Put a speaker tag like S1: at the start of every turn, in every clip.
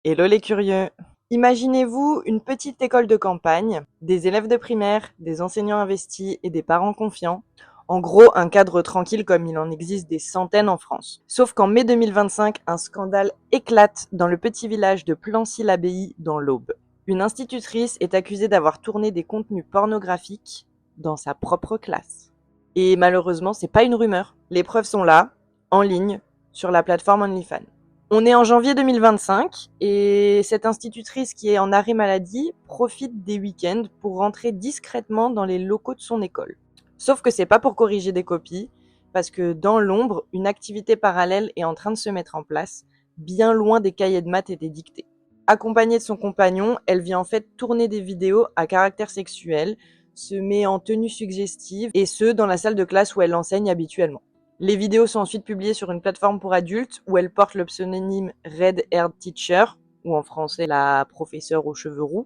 S1: Hello les curieux! Imaginez-vous une petite école de campagne, des élèves de primaire, des enseignants investis et des parents confiants. En gros, un cadre tranquille comme il en existe des centaines en France. Sauf qu'en mai 2025, un scandale éclate dans le petit village de Plancy-l'Abbaye dans l'Aube. Une institutrice est accusée d'avoir tourné des contenus pornographiques dans sa propre classe. Et malheureusement, c'est pas une rumeur. Les preuves sont là, en ligne, sur la plateforme OnlyFans. On est en janvier 2025 et cette institutrice qui est en arrêt maladie profite des week-ends pour rentrer discrètement dans les locaux de son école. Sauf que c'est pas pour corriger des copies, parce que dans l'ombre, une activité parallèle est en train de se mettre en place, bien loin des cahiers de maths et des dictées. Accompagnée de son compagnon, elle vient en fait tourner des vidéos à caractère sexuel, se met en tenue suggestive, et ce, dans la salle de classe où elle enseigne habituellement. Les vidéos sont ensuite publiées sur une plateforme pour adultes où elle porte le pseudonyme Red Haired Teacher, ou en français la professeure aux cheveux roux.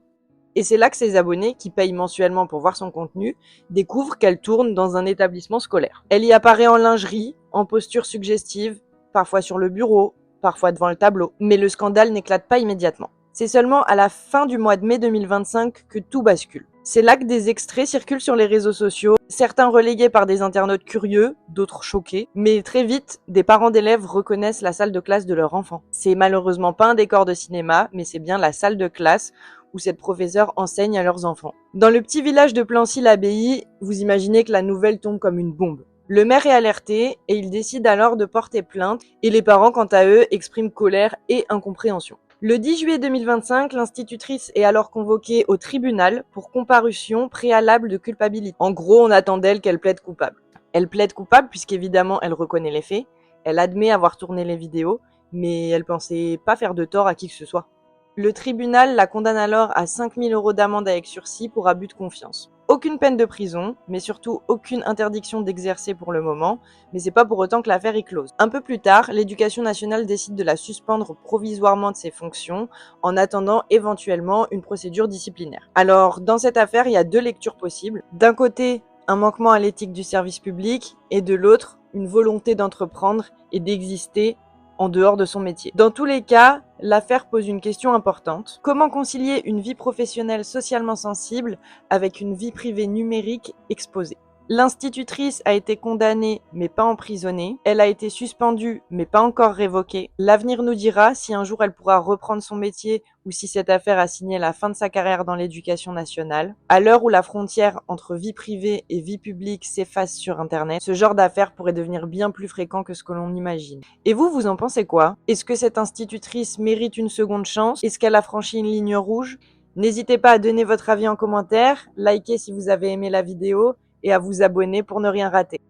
S1: Et c'est là que ses abonnés, qui payent mensuellement pour voir son contenu, découvrent qu'elle tourne dans un établissement scolaire. Elle y apparaît en lingerie, en posture suggestive, parfois sur le bureau, parfois devant le tableau. Mais le scandale n'éclate pas immédiatement. C'est seulement à la fin du mois de mai 2025 que tout bascule. C'est là que des extraits circulent sur les réseaux sociaux, certains relayés par des internautes curieux, d'autres choqués, mais très vite, des parents d'élèves reconnaissent la salle de classe de leur enfant. C'est malheureusement pas un décor de cinéma, mais c'est bien la salle de classe où cette professeure enseigne à leurs enfants. Dans le petit village de Plancy-l'Abbaye, vous imaginez que la nouvelle tombe comme une bombe. Le maire est alerté et il décide alors de porter plainte, et les parents, quant à eux, expriment colère et incompréhension. Le 10 juillet 2025, l'institutrice est alors convoquée au tribunal pour comparution préalable de culpabilité. En gros, on attend d'elle qu'elle plaide coupable. Elle plaide coupable puisqu'évidemment, elle reconnaît les faits, elle admet avoir tourné les vidéos, mais elle pensait pas faire de tort à qui que ce soit. Le tribunal la condamne alors à 5 000 € d'amende avec sursis pour abus de confiance. Aucune peine de prison, mais surtout aucune interdiction d'exercer pour le moment, mais c'est pas pour autant que l'affaire est close. Un peu plus tard, l'Éducation nationale décide de la suspendre provisoirement de ses fonctions, en attendant éventuellement une procédure disciplinaire. Alors, dans cette affaire, il y a deux lectures possibles. D'un côté, un manquement à l'éthique du service public, et de l'autre, une volonté d'entreprendre et d'exister en dehors de son métier. Dans tous les cas, l'affaire pose une question importante. Comment concilier une vie professionnelle socialement sensible avec une vie privée numérique exposée? L'institutrice a été condamnée mais pas emprisonnée. Elle a été suspendue mais pas encore révoquée. L'avenir nous dira si un jour elle pourra reprendre son métier ou si cette affaire a signé la fin de sa carrière dans l'éducation nationale. À l'heure où la frontière entre vie privée et vie publique s'efface sur Internet, ce genre d'affaires pourrait devenir bien plus fréquent que ce que l'on imagine. Et vous en pensez quoi? Est-ce que cette institutrice mérite une seconde chance? Est-ce qu'elle a franchi une ligne rouge? N'hésitez pas à donner votre avis en commentaire, likez si vous avez aimé la vidéo et à vous abonner pour ne rien rater.